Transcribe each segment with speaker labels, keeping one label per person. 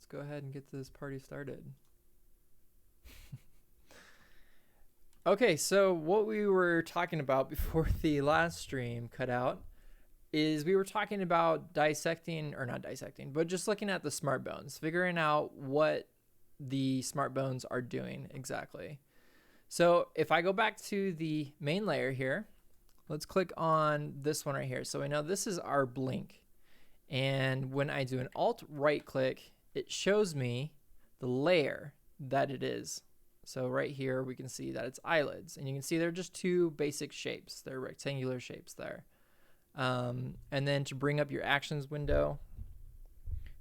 Speaker 1: let's go ahead and get this party started. Okay, so what we were talking about before the last stream cut out is we were talking about dissecting, or not dissecting, but just looking at the smart bones, figuring out what the smart bones are doing exactly. So if I go back to the main layer here, let's click on this one right here. So we know this is our blink. And when I do an alt right click, it shows me the layer that it is. So right here, we can see that it's eyelids. And you can see they're just two basic shapes. They're rectangular shapes there. And then to bring up your actions window,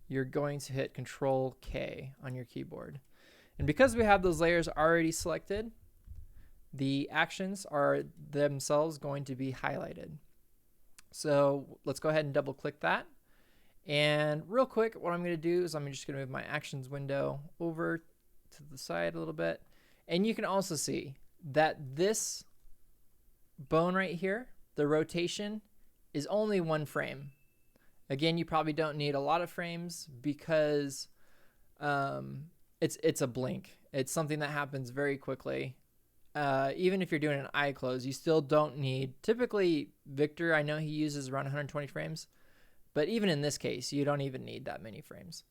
Speaker 1: you're going to hit Control K on your keyboard. And because we have those layers already selected, the actions are themselves going to be highlighted. So let's go ahead and double click that. And real quick, what I'm going to do is I'm just going to move my actions window over to the side a little bit. And you can also see that this bone right here, the rotation, is only one frame. Again, you probably don't need a lot of frames because it's a blink. It's something that happens very quickly. Even if you're doing an eye close, you still don't need, typically Victor, I know he uses around 120 frames, but even in this case, you don't even need that many frames.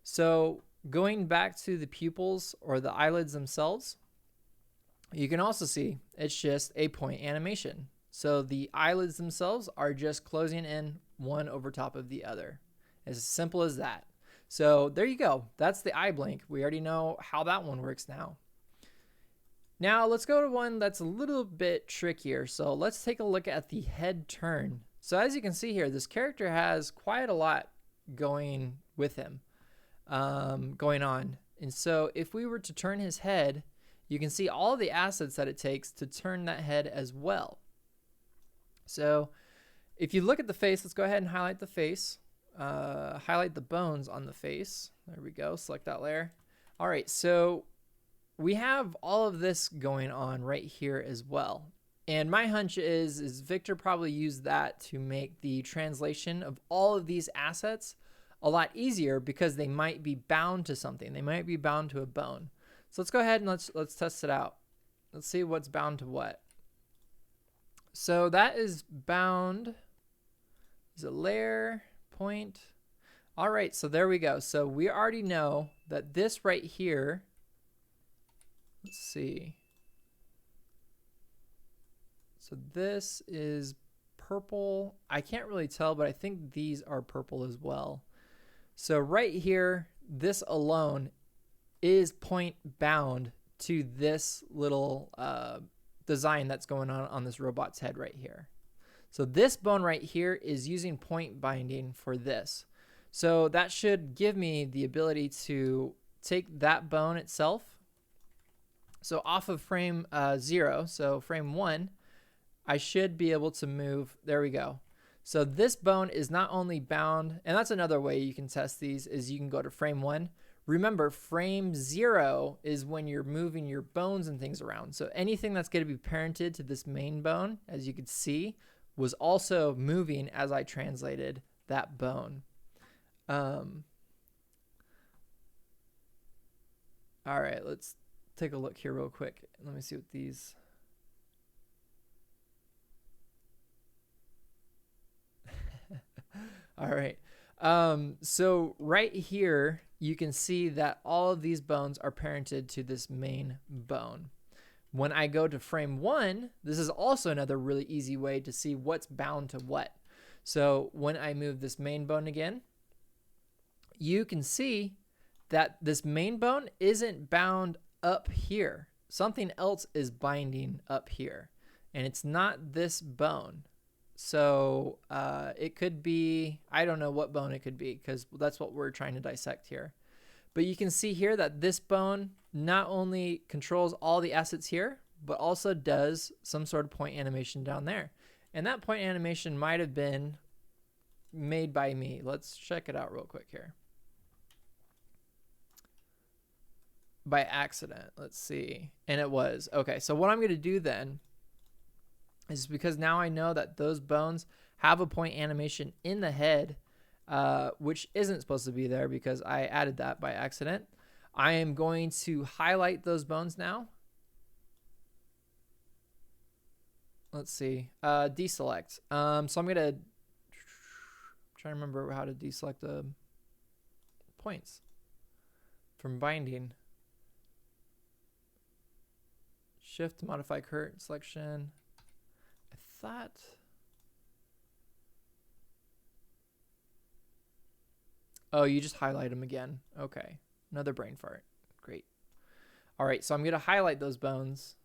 Speaker 1: So going back to the pupils or the eyelids themselves, you can also see it's just a point animation. So the eyelids themselves are just closing in one over top of the other. As simple as that. So there you go. That's the eye blink. We already know how that one works now. Now let's go to one that's a little bit trickier. So let's take a look at the head turn. So as you can see here, this character has quite a lot going with him, going on. And so if we were to turn his head, you can see all the assets that it takes to turn that head as well. So if you look at the face, let's go ahead and highlight the face, highlight the bones on the face. There we go. Select that layer. All right. So we have all of this going on right here as well. And my hunch is Victor probably used that to make the translation of all of these assets a lot easier because they might be bound to something. They might be bound to a bone. So let's go ahead and let's test it out. Let's see what's bound to what. So that is bound. Is a layer, point. All right, so there we go. So we already know that this right here, let's see. So this is purple. I can't really tell, but I think these are purple as well. So right here, this alone is point bound to this little design that's going on this robot's head right here. So this bone right here is using point binding for this. So that should give me the ability to take that bone itself. So off of frame 0, so frame 1, I should be able to move. There we go. So this bone is not only bound, and that's another way you can test these, is you can go to frame 1. Remember, frame 0 is when you're moving your bones and things around. So anything that's going to be parented to this main bone, as you could see, was also moving as I translated that bone. All right, let's take a look here real quick. Let me see what these... All right. So right here, you can see that all of these bones are parented to this main bone. When I go to frame 1, this is also another really easy way to see what's bound to what. So when I move this main bone again, you can see that this main bone isn't bound up here. Something else is binding up here, and it's not this bone. So it could be, I don't know what bone it could be because that's what we're trying to dissect here. But you can see here that this bone not only controls all the assets here, but also does some sort of point animation down there. And that point animation might have been made by me. Let's check it out real quick here. By accident, let's see. And it was. Okay, so what I'm going to do then is because now I know that those bones have a point animation in the head, which isn't supposed to be there because I added that by accident. I am going to highlight those bones now. Let's see, deselect. So I'm gonna try to remember how to deselect the points from binding. Shift to modify current selection. I thought. Oh, you just highlight them again. Okay, another brain fart. Great. All right, so I'm gonna highlight those bones.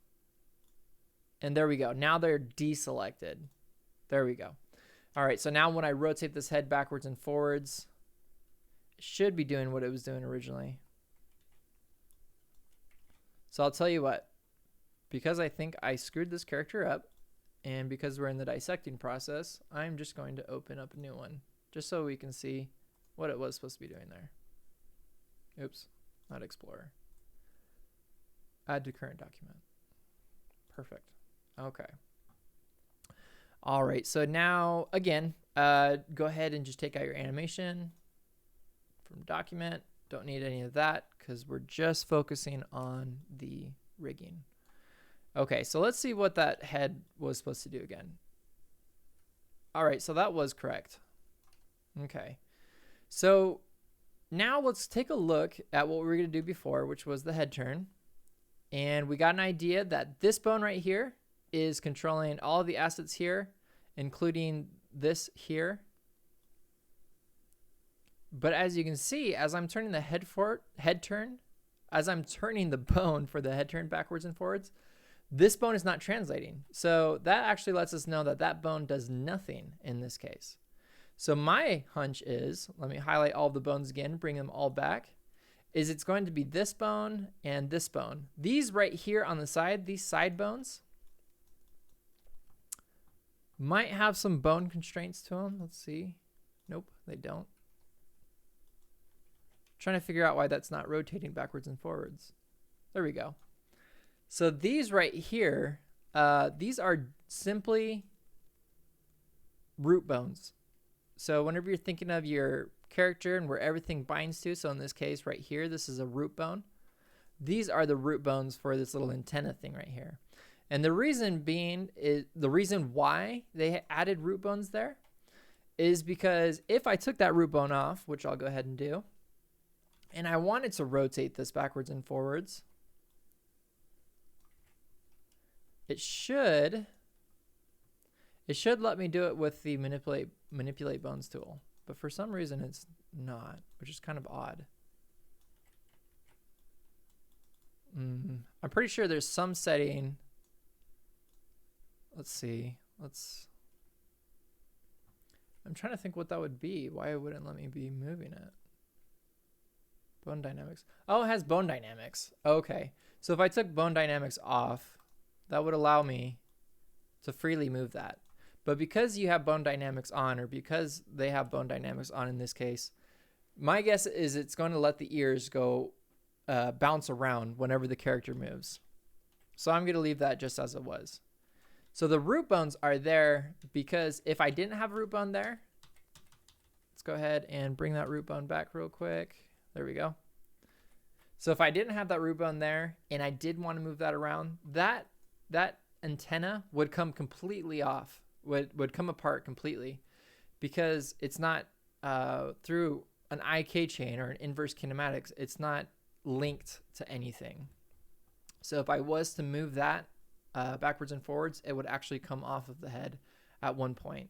Speaker 1: And there we go. Now they're deselected. There we go. All right, so now when I rotate this head backwards and forwards, it should be doing what it was doing originally. So I'll tell you what, because I think I screwed this character up, and because we're in the dissecting process, I'm just going to open up a new one, just so we can see what it was supposed to be doing there. Oops, not Explorer. Add to current document. Perfect. Okay. All right, so now, again, go ahead and just take out your animation from document. Don't need any of that because we're just focusing on the rigging. Okay, so let's see what that head was supposed to do again. All right, so that was correct. Okay, so now let's take a look at what we were going to do before, which was the head turn. And we got an idea that this bone right here is controlling all of the assets here, including this here. But as you can see, as I'm turning the head turn, as I'm turning the bone for the head turn backwards and forwards, this bone is not translating. So that actually lets us know that that bone does nothing in this case. So my hunch is, let me highlight all of the bones again, bring them all back, is it's going to be this bone and this bone. These right here on the side, these side bones, might have some bone constraints to them. Let's see. Nope, they don't. Trying to figure out why that's not rotating backwards and forwards. There we go. So these right here, these are simply root bones. So whenever you're thinking of your character and where everything binds to, so in this case right here, this is a root bone. These are the root bones for this little antenna thing right here. And the reason being is the reason why they added root bones there is because if I took that root bone off, which I'll go ahead and do, and I wanted to rotate this backwards and forwards, it should let me do it with the manipulate bones tool. But for some reason it's not, which is kind of odd. I'm pretty sure there's some setting. Let's see. I'm trying to think what that would be. Why it wouldn't let me be moving it. Bone dynamics. Oh, it has bone dynamics. Okay. So if I took bone dynamics off, that would allow me to freely move that. But because you have bone dynamics on, or because they have bone dynamics on in this case, my guess is it's going to let the ears go bounce around whenever the character moves. So I'm going to leave that just as it was. So the root bones are there because if I didn't have a root bone there, let's go ahead and bring that root bone back real quick. There we go. So if I didn't have that root bone there and I did want to move that around, that antenna would come completely off, would come apart completely, because it's not through an IK chain or an inverse kinematics, it's not linked to anything. So if I was to move that backwards and forwards, it would actually come off of the head at one point,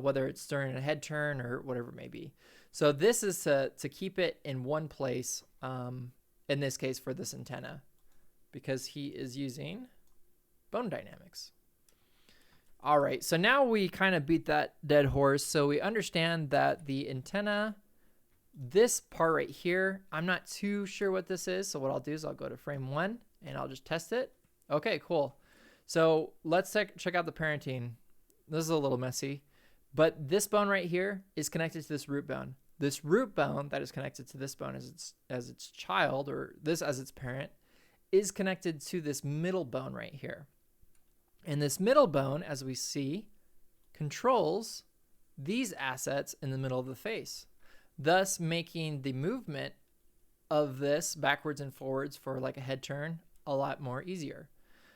Speaker 1: whether it's during a head turn or whatever it may be. So this is to keep it in one place, in this case for this antenna, because he is using bone dynamics. All right, so now we kind of beat that dead horse. So we understand that the antenna, this part right here, I'm not too sure what this is. So what I'll do is I'll go to frame 1 and I'll just test it. Okay, cool. So let's check out the parenting. This is a little messy, but this bone right here is connected to this root bone. This root bone that is connected to this bone as its child, or this as its parent, is connected to this middle bone right here. And this middle bone, as we see, controls these assets in the middle of the face. thus making the movement of this backwards and forwards for like a head turn a lot more easier.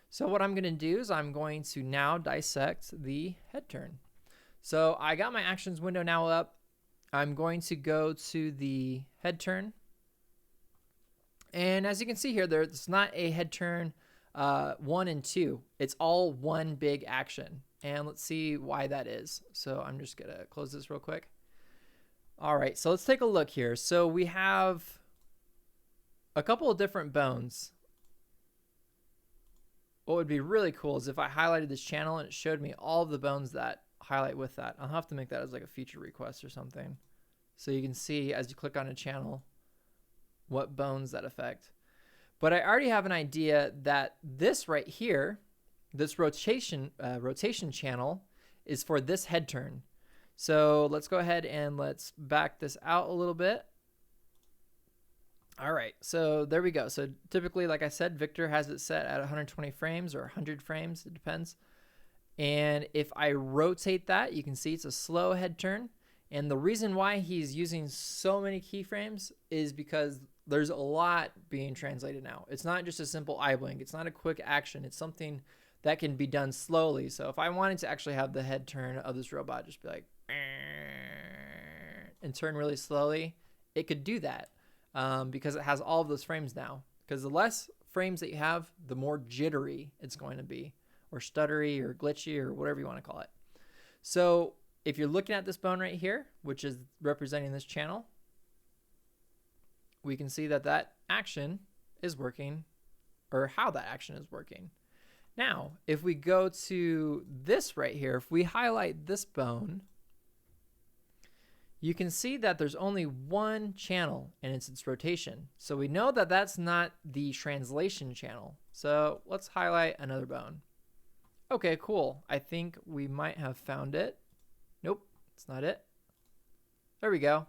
Speaker 1: So what I'm going to do is I'm going to now dissect the head turn. So I got my actions window now up. I'm going to go to the head turn. And as you can see here, there's not a head turn 1 and 2. It's all one big action. And let's see why that is. So I'm just going to close this real quick. All right, so let's take a look here. So we have a couple of different bones. What would be really cool is if I highlighted this channel and it showed me all of the bones that highlight with that. I'll have to make that as like a feature request or something. So you can see as you click on a channel what bones that affect. But I already have an idea that this right here, this rotation channel is for this head turn. So let's go ahead and let's back this out a little bit. All right, so there we go. So typically, like I said, Victor has it set at 120 frames or 100 frames, it depends. And if I rotate that, you can see it's a slow head turn. And the reason why he's using so many keyframes is because there's a lot being translated now. It's not just a simple eye blink. It's not a quick action. It's something that can be done slowly. So if I wanted to actually have the head turn of this robot just be like, and turn really slowly, it could do that because it has all of those frames now. Because the less frames that you have, the more jittery it's going to be, or stuttery or glitchy or whatever you want to call it. So if you're looking at this bone right here, which is representing this channel, we can see that that action is working, or how that action is working. Now, if we go to this right here, if we highlight this bone, you can see that there's only one channel and it's its rotation. So we know that that's not the translation channel. So let's highlight another bone. Okay, cool. I think we might have found it. Nope, it's not it. There we go.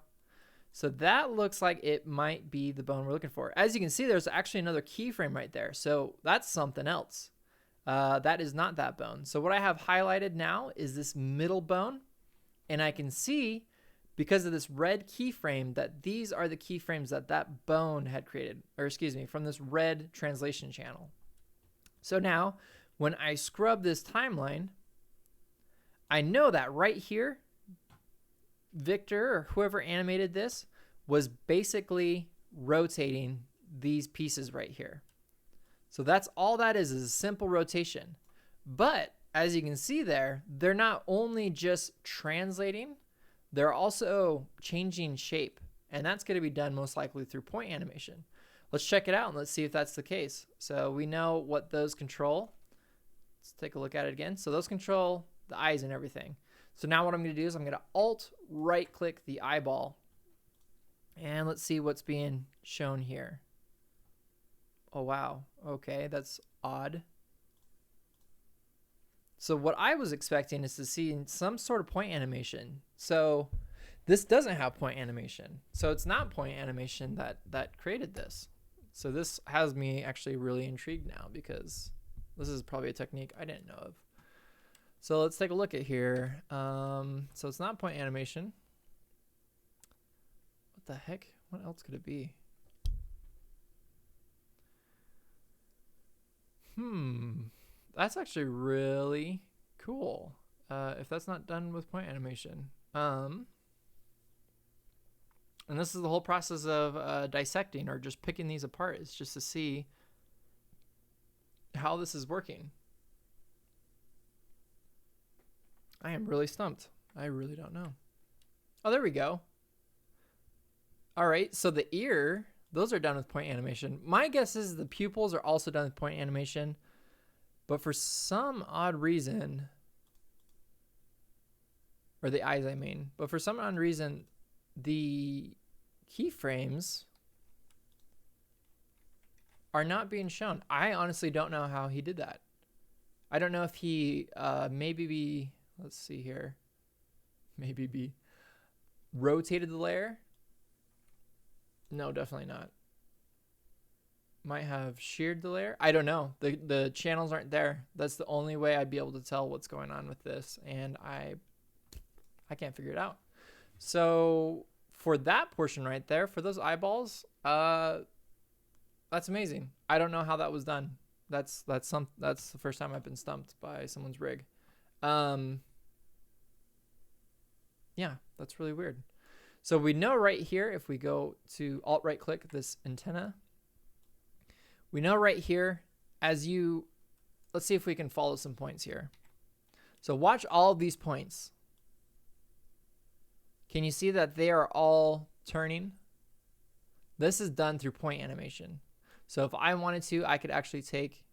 Speaker 1: So that looks like it might be the bone we're looking for. As you can see, there's actually another keyframe right there. So that's something else. That is not that bone. So what I have highlighted now is this middle bone. And I can see, because of this red keyframe, that these are the keyframes that that bone had created, or excuse me, from this red translation channel. So now, when I scrub this timeline, I know that right here, Victor or whoever animated this was basically rotating these pieces right here. So that's all that is a simple rotation. But as you can see there, they're not only just translating, they're also changing shape. And that's going to be done most likely through point animation. Let's check it out and let's see if that's the case. So we know what those control. Let's take a look at it again. So those control the eyes and everything. So now what I'm going to do is I'm going to Alt right click the eyeball. And let's see what's being shown here. Oh, wow. Okay, that's odd. So what I was expecting is to see some sort of point animation. So this doesn't have point animation. So it's not point animation that created this. So this has me actually really intrigued now, because this is probably a technique I didn't know of. So let's take a look at here. So it's not point animation. What the heck? What else could it be? That's actually really cool. If that's not done with point animation. And this is the whole process of dissecting, or just picking these apart. It's just to see how this is working. I am really stumped. I really don't know. Oh, there we go. All right, so the ear, those are done with point animation. My guess is the pupils are also done with point animation, but for some odd reason, or the eyes I mean, but for some odd reason, the keyframes are not being shown. I honestly don't know how he did that. I don't know if he let's see here, rotated the layer. No, definitely not. Might have sheared the layer. I don't know. The channels aren't there. That's the only way I'd be able to tell what's going on with this, and I can't figure it out. So for that portion right there, for those eyeballs, that's amazing. I don't know how that was done. That's the first time I've been stumped by someone's rig. Yeah, that's really weird. So we know right here, if we go to alt right click this antenna, we know right here, let's see if we can follow some points here. So watch all of these points. Can you see that they are all turning? This is done through point animation. So if I wanted to, I could actually take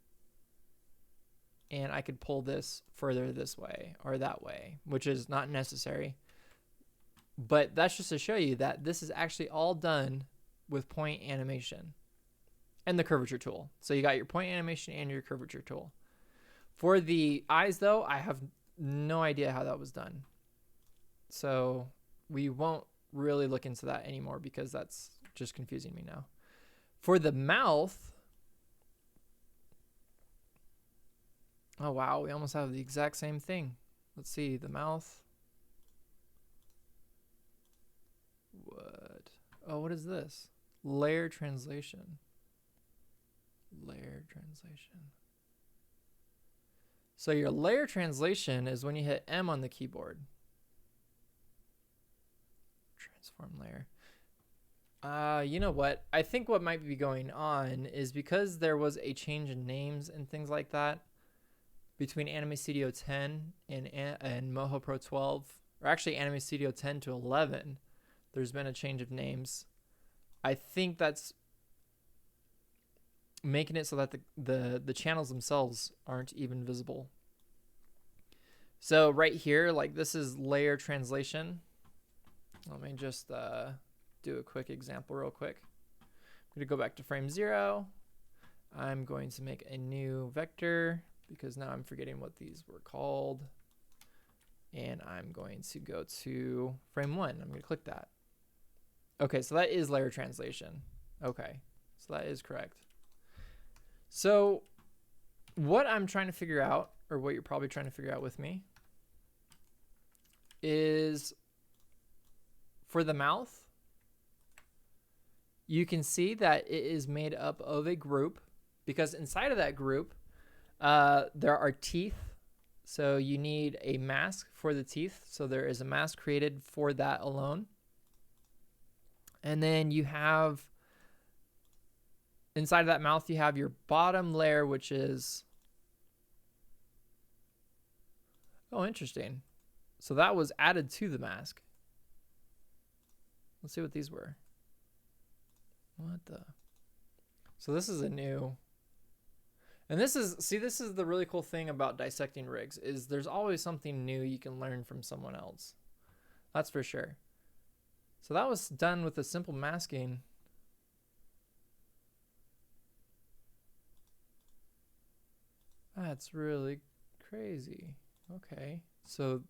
Speaker 1: and I could pull this further this way or that way, which is not necessary. But that's just to show you that this is actually all done with point animation and the curvature tool. So you got your point animation and your curvature tool. For the eyes though, I have no idea how that was done. So we won't really look into that anymore because that's just confusing me now. For the mouth, oh wow, we almost have the exact same thing. Let's see, the mouth. What? Oh, what is this? Layer translation. Layer translation. So your layer translation is when you hit M on the keyboard. Transform layer. You know what? I think what might be going on is because there was a change in names and things like that between Anime Studio 10 and Moho Pro 12, or actually Anime Studio 10 to 11, there's been a change of names. I think that's making it so that the channels themselves aren't even visible. So right here, like this is layer translation. Let me just do a quick example real quick. I'm going to go back to frame 0. I'm going to make a new vector because now I'm forgetting what these were called. And I'm going to go to frame 1. I'm going to click that. Okay, so that is layer translation. Okay, so that is correct. So what I'm trying to figure out, or what you're probably trying to figure out with me, is for the mouth, you can see that it is made up of a group because inside of that group, there are teeth. So you need a mask for the teeth. So there is a mask created for that alone. And then you have, inside of that mouth, you have your bottom layer, which is, oh, interesting. So that was added to the mask. Let's see what these were. What the? So this is a new, and this is, see, this is the really cool thing about dissecting rigs is there's always something new you can learn from someone else. That's for sure. So that was done with a simple masking. That's really crazy. Okay. So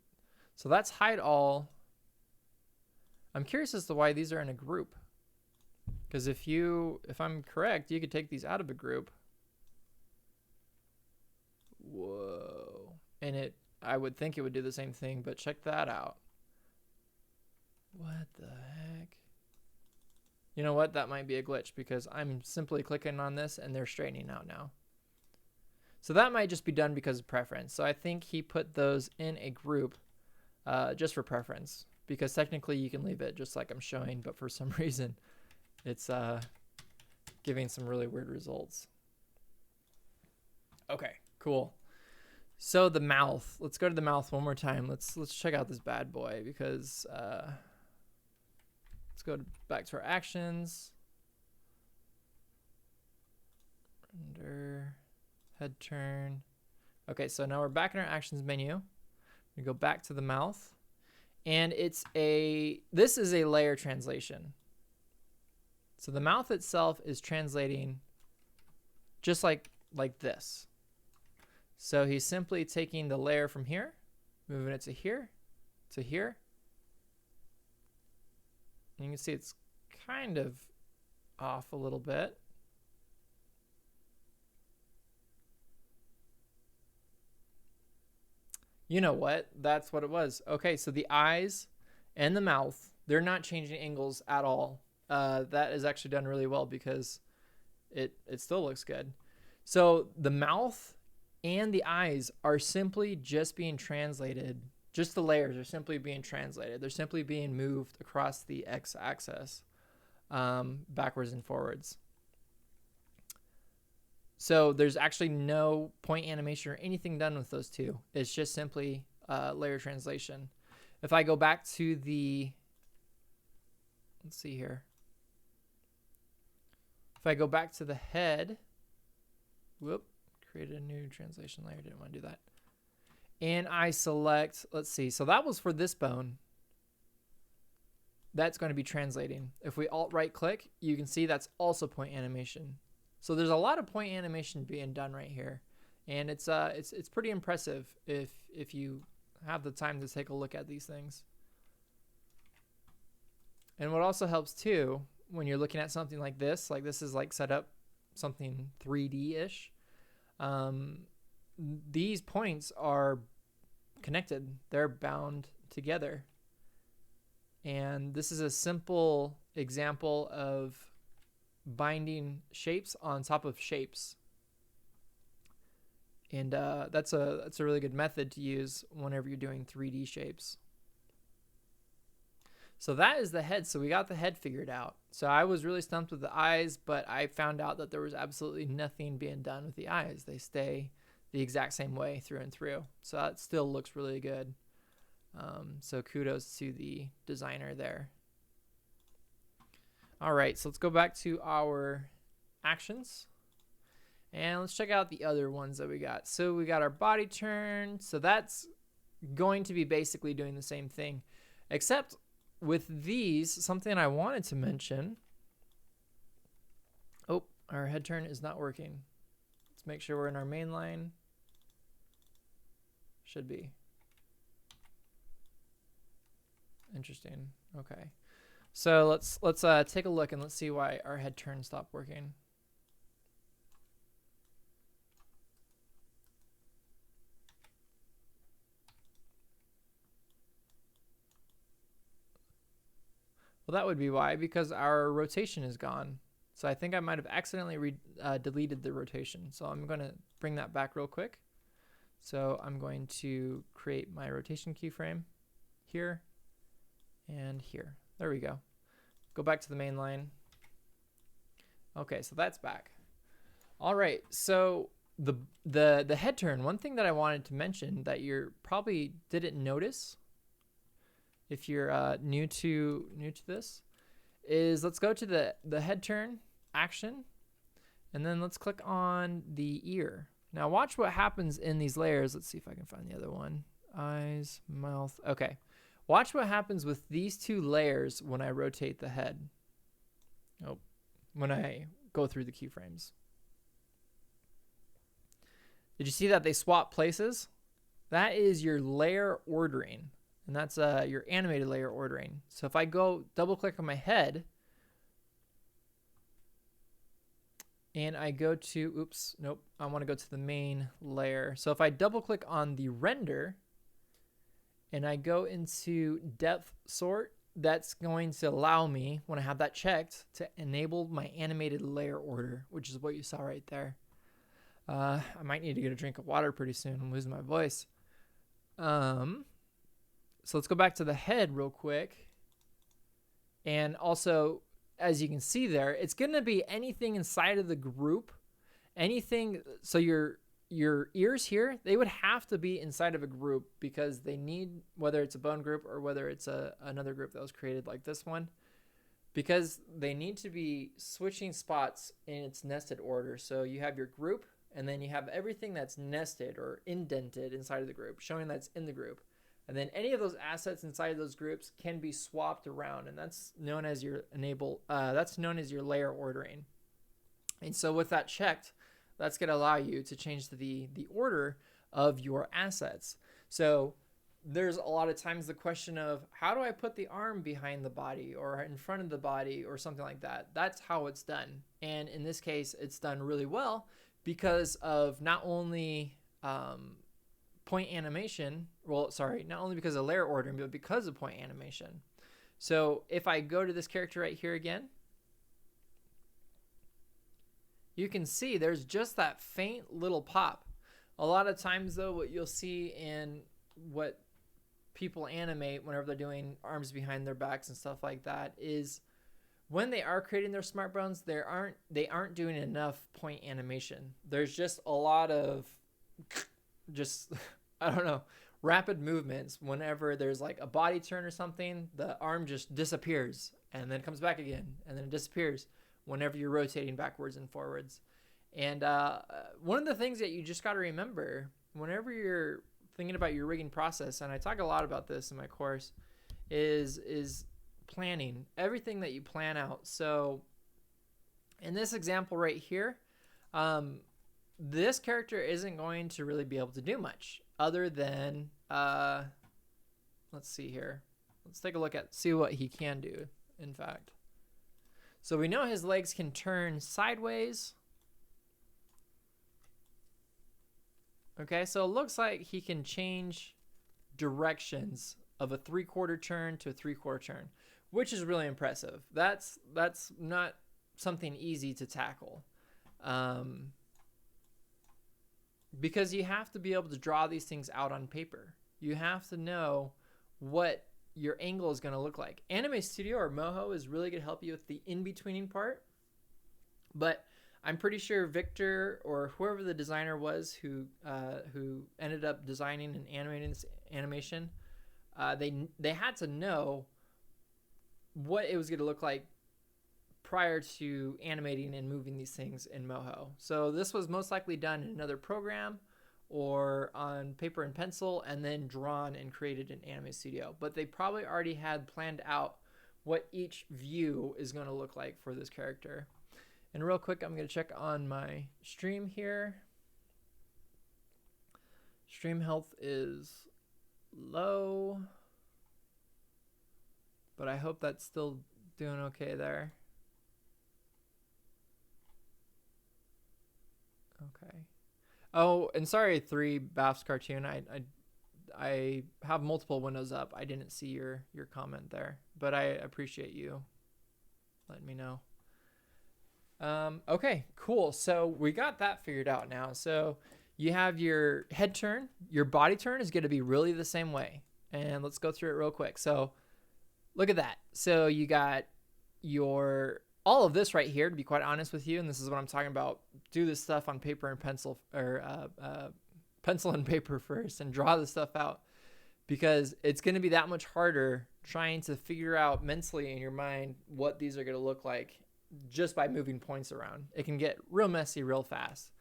Speaker 1: that's hide all. I'm curious as to why these are in a group. Because if I'm correct, you could take these out of a group. Whoa. And I would think it would do the same thing, but check that out. What the heck? You know what? That might be a glitch because I'm simply clicking on this and they're straightening out now. So that might just be done because of preference. So I think he put those in a group just for preference because technically you can leave it just like I'm showing, but for some reason it's giving some really weird results. Okay, cool. So the mouth. Let's go to the mouth one more time. Let's check out this bad boy because let's go back to our actions. Render, head turn. Okay, so now we're back in our actions menu. We go back to the mouth, and this is a layer translation. So the mouth itself is translating just like this. So he's simply taking the layer from here, moving it to here, to here. And you can see it's kind of off a little bit. You know what? That's what it was. Okay, so the eyes and the mouth, they're not changing angles at all. That is actually done really well because it still looks good. So the mouth and the eyes are simply just being translated. Just the layers are simply being translated. They're simply being moved across the x-axis, backwards and forwards. So there's actually no point animation or anything done with those two. It's just simply layer translation. If I go back to the, let's see here. If I go back to the head, whoop, created a new translation layer. Didn't want to do that. And I select, let's see. So that was for this bone. That's going to be translating. If we alt right click, you can see that's also point animation. So there's a lot of point animation being done right here. And it's pretty impressive if you have the time to take a look at these things. And what also helps too, when you're looking at something like this is like set up something 3D-ish, these points are connected. They're bound together. And this is a simple example of binding shapes on top of shapes. And that's a really good method to use whenever you're doing 3D shapes. So that is the head. So we got the head figured out. So I was really stumped with the eyes, but I found out that there was absolutely nothing being done with the eyes. They stay the exact same way through and through. So that still looks really good. So kudos to the designer there. All right, so let's go back to our actions. And let's check out the other ones that we got. So we got our body turn. So that's going to be basically doing the same thing, except with these, something I wanted to mention. Oh, our head turn is not working. Let's make sure we're in our main line. Should be. Interesting. Okay. So let's take a look and let's see why our head turn stopped working. Well, that would be why, because our rotation is gone. So I think I might have accidentally deleted the rotation. So I'm going to bring that back real quick. So I'm going to create my rotation keyframe here and here. There we go. Go back to the main line. Okay, so that's back. All right, so the head turn, one thing that I wanted to mention that you probably didn't notice if you're new to this is, let's go to the head turn action, and then let's click on the ear. Now watch what happens in these layers. Let's see if I can find the other one. Eyes, mouth. Okay. Watch what happens with these two layers when I rotate the head. Oh, when I go through the keyframes. Did you see that they swap places? That is your layer ordering, and that's your animated layer ordering. So if I go double click on my head and I go to, oops, nope, I want to go to the main layer. So if I double click on the render and I go into depth sort, that's going to allow me, when I have that checked, to enable my animated layer order, which is what you saw right there. I might need to get a drink of water pretty soon. I'm losing my voice. So let's go back to the head real quick. And also, as you can see there, it's going to be anything inside of the group. Anything, so your ears here, they would have to be inside of a group because they need, whether it's a bone group or whether it's another group that was created like this one, because they need to be switching spots in its nested order. So you have your group, and then you have everything that's nested or indented inside of the group, showing that's in the group. And then any of those assets inside of those groups can be swapped around, and that's known as your that's known as your layer ordering. And so with that checked, that's going to allow you to change the order of your assets. So there's a lot of times the question of, how do I put the arm behind the body or in front of the body or something like that? That's how it's done. And in this case, it's done really well because of not only point animation, well, sorry, not only because of layer ordering, but because of point animation. So if I go to this character right here again, you can see there's just that faint little pop. A lot of times though, what you'll see in what people animate whenever they're doing arms behind their backs and stuff like that is when they are creating their smart bones, they aren't doing enough point animation. There's just a lot of just, I don't know, rapid movements. Whenever there's like a body turn or something, the arm just disappears and then comes back again and then it disappears whenever you're rotating backwards and forwards. And one of the things that you just got to remember whenever you're thinking about your rigging process, and I talk a lot about this in my course, is planning everything that you plan out. So in this example right here, this character isn't going to really be able to do much other than let's see here. Let's take a look at see what he can do, in fact. So we know his legs can turn sideways. Okay, so it looks like he can change directions of a 3/4 turn to a 3/4 turn, which is really impressive. That's not something easy to tackle, because you have to be able to draw these things out on paper. You have to know what your angle is going to look like. Anime Studio or Moho is really going to help you with the in-betweening part, but I'm pretty sure Victor or whoever the designer was who ended up designing and animating this animation, they had to know what it was going to look like prior to animating and moving these things in Moho. So this was most likely done in another program or on paper and pencil and then drawn and created in Anime Studio. But they probably already had planned out what each view is going to look like for this character. And real quick, I'm going to check on my stream here. Stream health is low, but I hope that's still doing okay there. Okay. Oh, and sorry, 3 Baffs cartoon. I have multiple windows up. I didn't see your comment there, but I appreciate you letting me know. Okay, cool. So we got that figured out now. So you have your head turn. Your body turn is going to be really the same way. And let's go through it real quick. So look at that. So you got all of this right here, to be quite honest with you, and this is what I'm talking about. Do this stuff on paper and pencil, or pencil and paper first, and draw this stuff out, because it's going to be that much harder trying to figure out mentally in your mind what these are going to look like just by moving points around. It can get real messy real fast.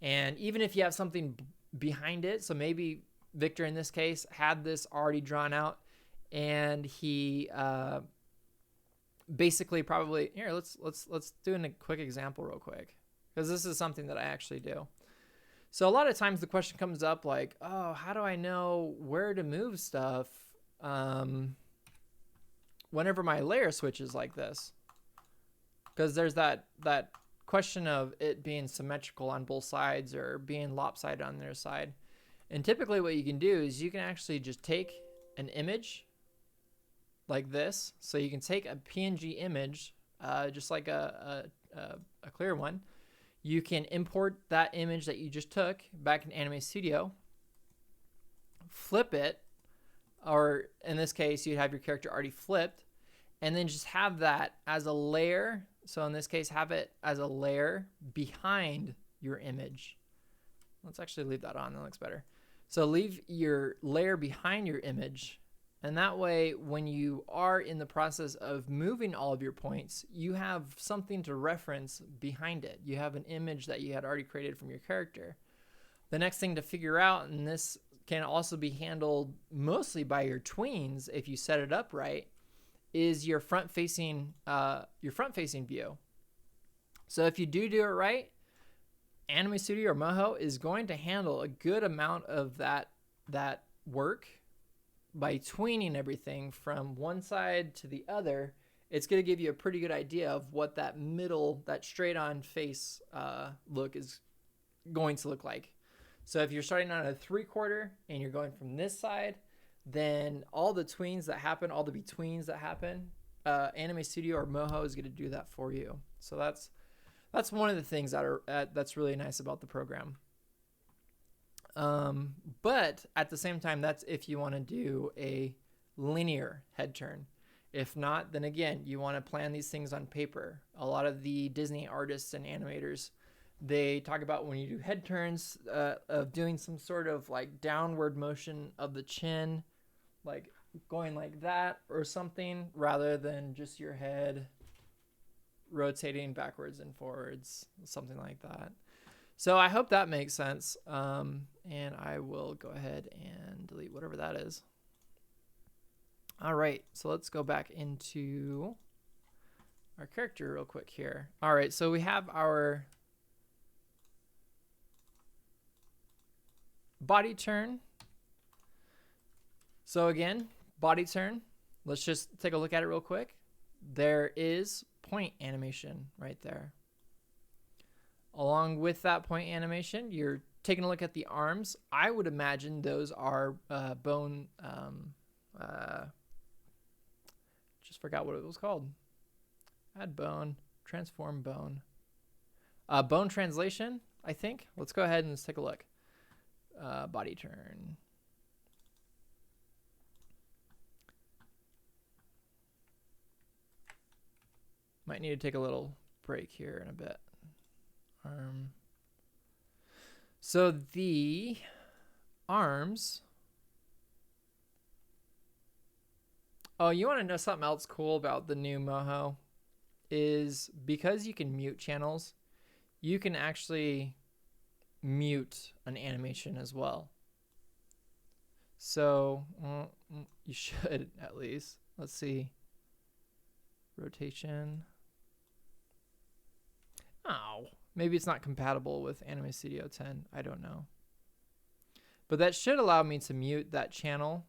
Speaker 1: And even if you have something behind it, so maybe Victor in this case had this already drawn out, and he basically probably here. Let's do a quick example real quick, because this is something that I actually do. So a lot of times the question comes up like, oh, how do I know where to move stuff whenever my layer switches like this? Because there's that question of it being symmetrical on both sides or being lopsided on their side. And typically what you can do is you can actually just take an image like this. So you can take a PNG image, just like a clear one. You can import that image that you just took back in Anime Studio, flip it, or in this case, you'd have your character already flipped, and then just have that as a layer. So in this case, have it as a layer behind your image. Let's actually leave that on. That looks better. So leave your layer behind your image. And that way, when you are in the process of moving all of your points, you have something to reference behind it. You have an image that you had already created from your character. The next thing to figure out, and this can also be handled mostly by your tweens if you set it up right, is your front-facing view. So if you do it right, Anime Studio or Moho is going to handle a good amount of that work by tweening everything from one side to the other. It's going to give you a pretty good idea of what that middle, that straight-on face look is going to look like. So if you're starting on a 3/4 and you're going from this side, then all the tweens that happen, all the betweens that happen, Anime Studio or Moho is going to do that for you. So that's one of the things that's really nice about the program. But at the same time, that's if you want to do a linear head turn. If not, then again, you want to plan these things on paper. A lot of the Disney artists and animators, they talk about when you do head turns of doing some sort of like downward motion of the chin, like going like that or something, rather than just your head rotating backwards and forwards, something like that. So I hope that makes sense. And I will go ahead and delete whatever that is. All right, so let's go back into our character real quick here. All right, so we have our body turn. So again, body turn. Let's just take a look at it real quick. There is point animation right there. Along with that point animation, you're taking a look at the arms. I would imagine those are bone. Just forgot what it was called. Add bone, transform bone. Bone translation, I think. Let's go ahead and let's take a look. Body turn. Might need to take a little break here in a bit. So the arms. Oh, you want to know something else cool about the new Moho? Is because you can mute channels, you can actually mute an animation as well. So you should at least. Let's see. Rotation. Oh, maybe it's not compatible with Anime Studio 10. I don't know. But that should allow me to mute that channel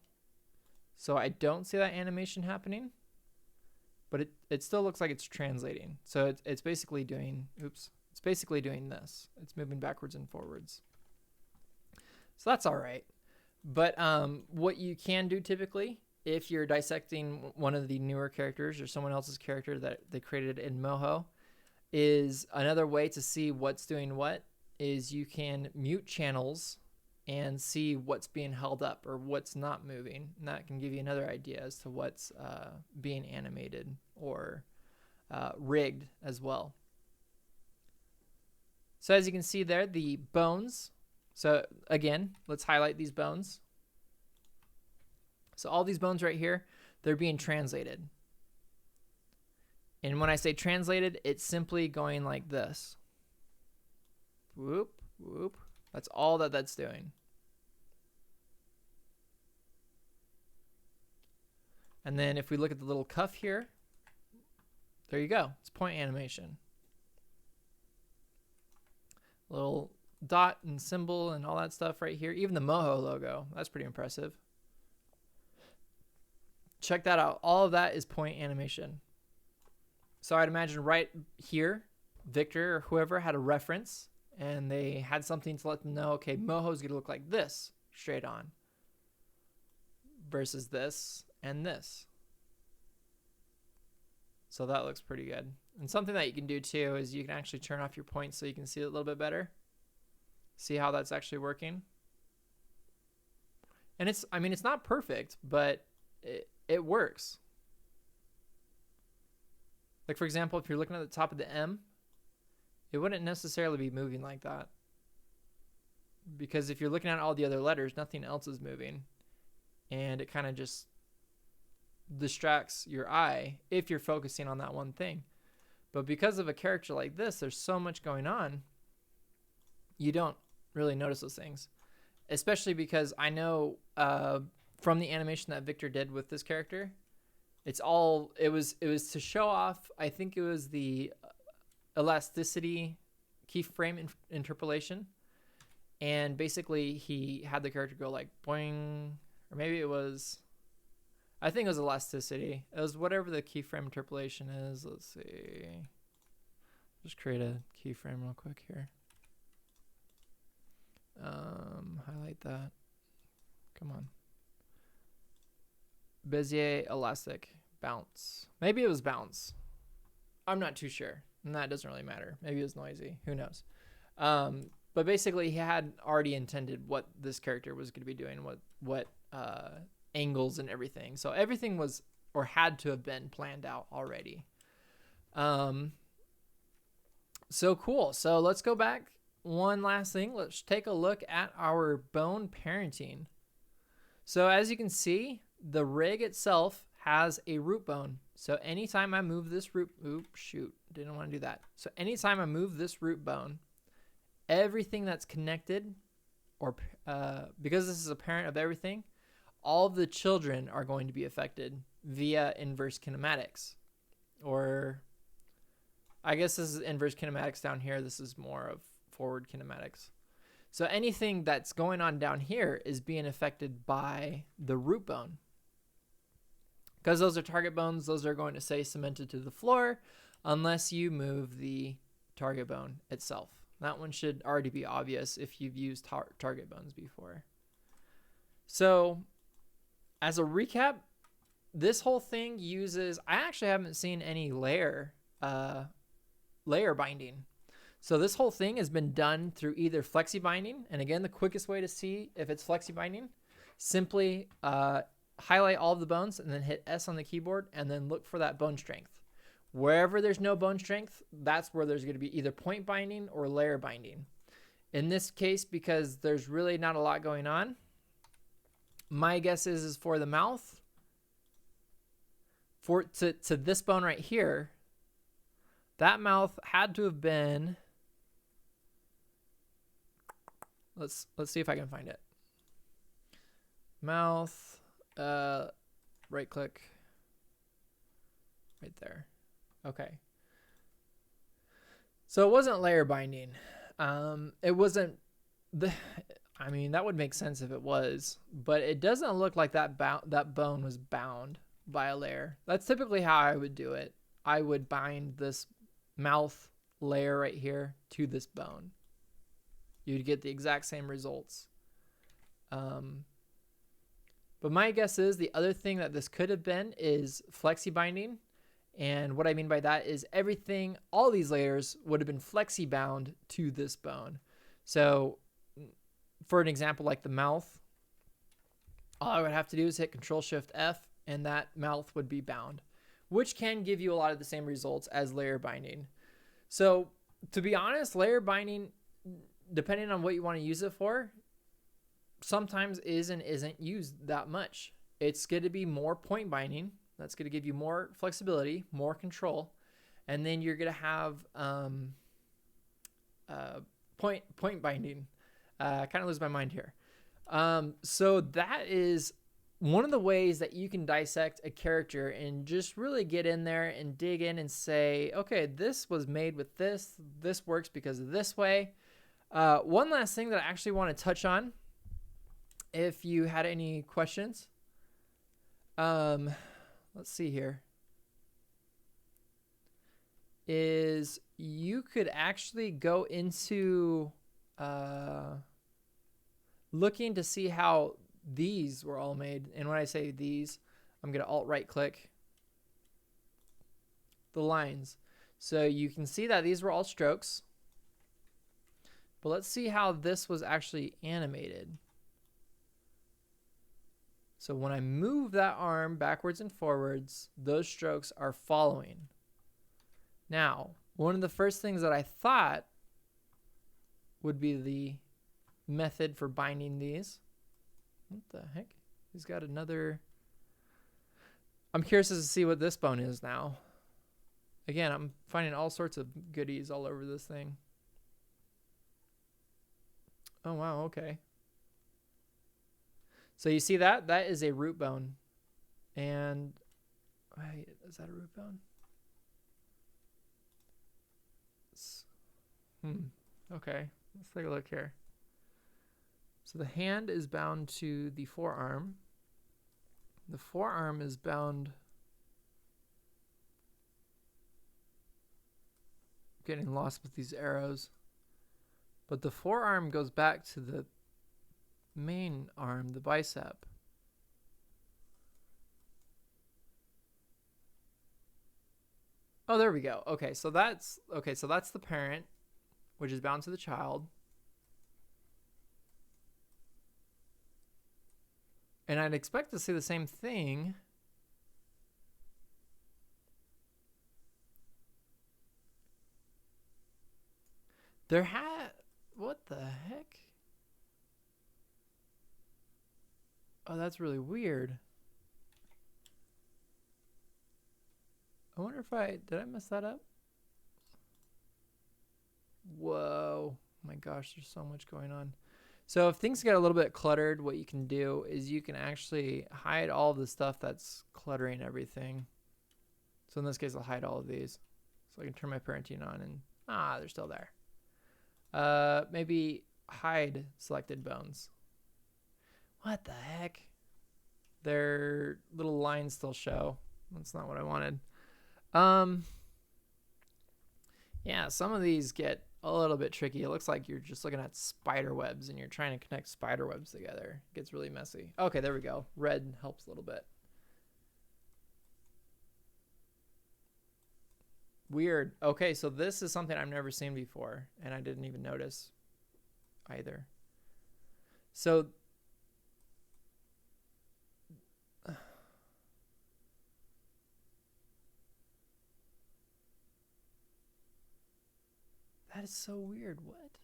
Speaker 1: so I don't see that animation happening. But it still looks like it's translating. So it's basically doing, it's basically doing this. It's moving backwards and forwards. So that's all right. But what you can do typically, if you're dissecting one of the newer characters or someone else's character that they created in Moho, is another way to see what's doing what is you can mute channels and see what's being held up or what's not moving. And that can give you another idea as to what's being animated or rigged as well. So as you can see there, the bones. So again, let's highlight these bones. So all these bones right here, they're being translated. And when I say translated, it's simply going like this. Whoop, whoop. That's all that's doing. And then if we look at the little cuff here, there you go. It's point animation. Little dot and symbol and all that stuff right here. Even the Moho logo. That's pretty impressive. Check that out. All of that is point animation. So I'd imagine right here, Victor or whoever had a reference and they had something to let them know, okay, Moho's going to look like this straight on versus this and this. So that looks pretty good. And something that you can do too is you can actually turn off your points so you can see it a little bit better. See how that's actually working. And it's not perfect, but it works. Like for example, if you're looking at the top of the M, it wouldn't necessarily be moving like that. Because if you're looking at all the other letters, nothing else is moving. And it kind of just distracts your eye if you're focusing on that one thing. But because of a character like this, there's so much going on, you don't really notice those things. Especially because I know from the animation that Victor did with this character, it was to show off, I think it was the elasticity keyframe interpolation. And basically he had the character go like boing, or maybe it was, I think it was elasticity. It was whatever the keyframe interpolation is. Let's see. Just create a keyframe real quick here. Highlight that. Come on. Bezier elastic bounce. Maybe it was bounce. I'm not too sure. And that doesn't really matter. Maybe it was noisy. Who knows? But basically, he had already intended what this character was going to be doing, what angles and everything. So everything was or had to have been planned out already. So cool. So let's go back. One last thing. Let's take a look at our bone parenting. So as you can see, the rig itself has a root bone. So anytime I move this root, didn't want to do that. So anytime I move this root bone, everything that's connected, or because this is a parent of everything, all of the children are going to be affected via inverse kinematics. Or I guess this is inverse kinematics down here. This is more of forward kinematics. So anything that's going on down here is being affected by the root bone. Because those are target bones, those are going to stay cemented to the floor unless you move the target bone itself. That one should already be obvious if you've used target bones before. So as a recap, this whole thing uses, I actually haven't seen any layer binding. So this whole thing has been done through either flexi binding, and again, the quickest way to see if it's flexi binding, simply highlight all of the bones and then hit S on the keyboard and then look for that bone strength. Wherever there's no bone strength, that's where there's going to be either point binding or layer binding. In this case, because there's really not a lot going on, my guess is for the mouth, to this bone right here, that mouth had to have been, let's see if I can find it. Mouth, right click, right there. Okay. So it wasn't layer binding. It wasn't I mean, that would make sense if it was, but it doesn't look like that bone was bound by a layer. That's typically how I would do it. I would bind this mouth layer right here to this bone. You'd get the exact same results. But my guess is the other thing that this could have been is flexi binding. And what I mean by that is everything, all these layers would have been flexi bound to this bone. So for an example, like the mouth, all I would have to do is hit Control-Shift-F and that mouth would be bound, which can give you a lot of the same results as layer binding. So to be honest, layer binding, depending on what you want to use it for, sometimes is and isn't used that much. It's going to be more point binding. That's going to give you more flexibility, more control. And then you're going to have point binding. Kind of lose my mind here. So that is one of the ways that you can dissect a character and just really get in there and dig in and say, okay, this was made with this. This works because of this way. One last thing that I actually want to touch on, if you had any questions. Let's see here. Is you could actually go into looking to see how these were all made. And when I say these, I'm going to alt right click the lines. So you can see that these were all strokes. But let's see how this was actually animated. So when I move that arm backwards and forwards, those strokes are following. Now, one of the first things that I thought would be the method for binding these. What the heck? He's got another. I'm curious to see what this bone is now. Again, I'm finding all sorts of goodies all over this thing. Oh, wow, okay. So you see that? That is a root bone. And, wait, is that a root bone? Okay, let's take a look here. So the hand is bound to the forearm. The forearm is bound. Getting lost with these arrows. But the forearm goes back to the main arm, the bicep. Oh, there we go. Okay, so that's the parent, which is bound to the child. And I'd expect to see the same thing. What the heck? Oh, that's really weird. I wonder if did I mess that up? Whoa. Oh my gosh, there's so much going on. So if things get a little bit cluttered, what you can do is you can actually hide all the stuff that's cluttering everything. So in this case, I'll hide all of these. So I can turn my parenting on and, they're still there. Maybe hide selected bones. What the heck? Their little lines still show. That's not what I wanted. Yeah, some of these get a little bit tricky. It looks like you're just looking at spider webs and you're trying to connect spider webs together. It gets really messy. Okay, there we go. Red helps a little bit. Weird. Okay, so this is something I've never seen before, and I didn't even notice either. So that is so weird. What?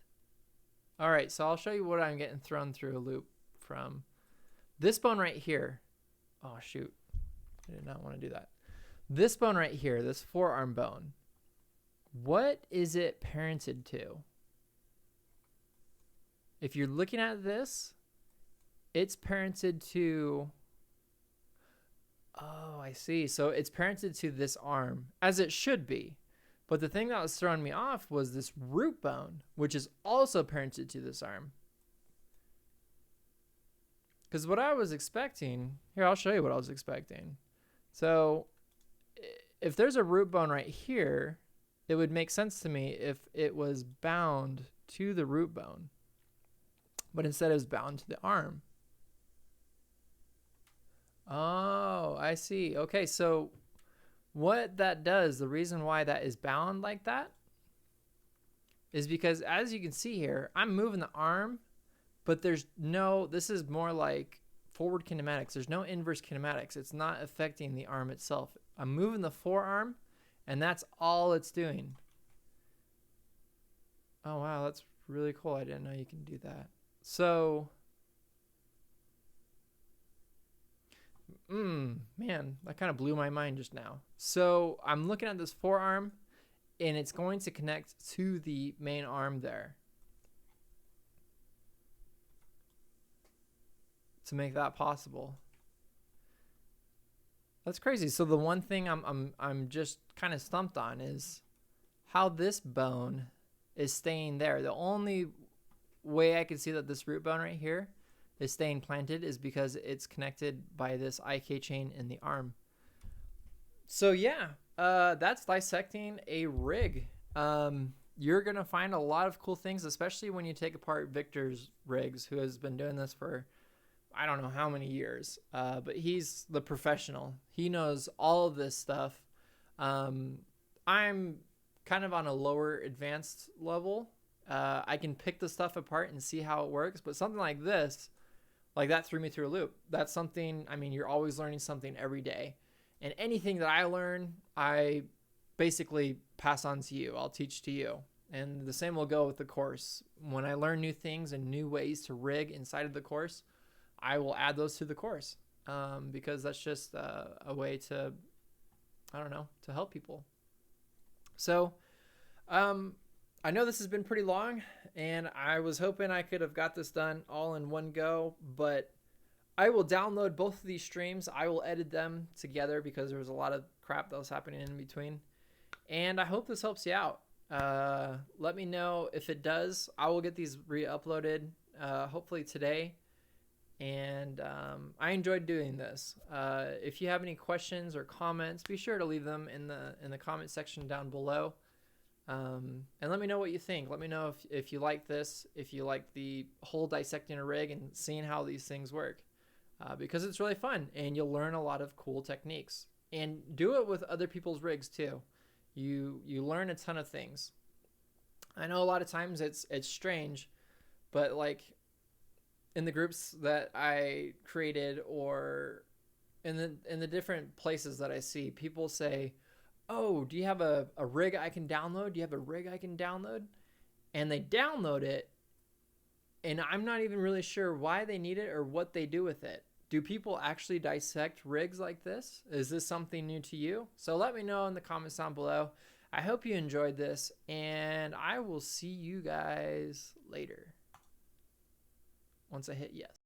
Speaker 1: All right, so I'll show you what I'm getting thrown through a loop from. This bone right here. Oh, shoot. I did not want to do that. This bone right here, this forearm bone, what is it parented to? If you're looking at this, it's parented to... Oh, I see. So it's parented to this arm, as it should be. But the thing that was throwing me off was this root bone, which is also parented to this arm. Because what I was expecting... Here, I'll show you what I was expecting. So if there's a root bone right here, it would make sense to me if it was bound to the root bone. But instead it was bound to the arm. Oh, I see. Okay, so what that does, the reason why that is bound like that, is because as you can see here, I'm moving the arm, but this is more like forward kinematics. There's no inverse kinematics. It's not affecting the arm itself. I'm moving the forearm, and that's all it's doing. Oh, wow, that's really cool. I didn't know you can do that. So, man, that kind of blew my mind just now. So I'm looking at this forearm, and it's going to connect to the main arm there to make that possible. That's crazy. So the one thing I'm just kind of stumped on is how this bone is staying there. The only way I can see that this root bone right here is staying planted is because it's connected by this IK chain in the arm. So yeah, that's dissecting a rig. You're gonna find a lot of cool things, especially when you take apart Victor's rigs, who has been doing this for I don't know how many years, but he's the professional. He knows all of this stuff. I'm kind of on a lower advanced level. I can pick the stuff apart and see how it works, but something like this, like that threw me through a loop. That's something, I mean, you're always learning something every day. And anything that I learn, I basically pass on to you. I'll teach to you. And the same will go with the course. When I learn new things and new ways to rig inside of the course, I will add those to the course because that's just a way to, I don't know, to help people. So I know this has been pretty long, and I was hoping I could have got this done all in one go, but I will download both of these streams. I will edit them together because there was a lot of crap that was happening in between. And I hope this helps you out. Let me know if it does. I will get these re-uploaded hopefully today. And I enjoyed doing this. If you have any questions or comments, be sure to leave them in the comment section down below. And let me know what you think. Let me know if you like this, if you like the whole dissecting a rig and seeing how these things work. Because it's really fun and you'll learn a lot of cool techniques. And do it with other people's rigs too. You learn a ton of things. I know a lot of times it's strange, but like in the groups that I created or in the different places that I see, people say, "Oh, do you have a rig I can download? Do you have a rig I can download?" And they download it, and I'm not even really sure why they need it or what they do with it. Do people actually dissect rigs like this? Is this something new to you? So let me know in the comments down below. I hope you enjoyed this, and I will see you guys later once I hit yes.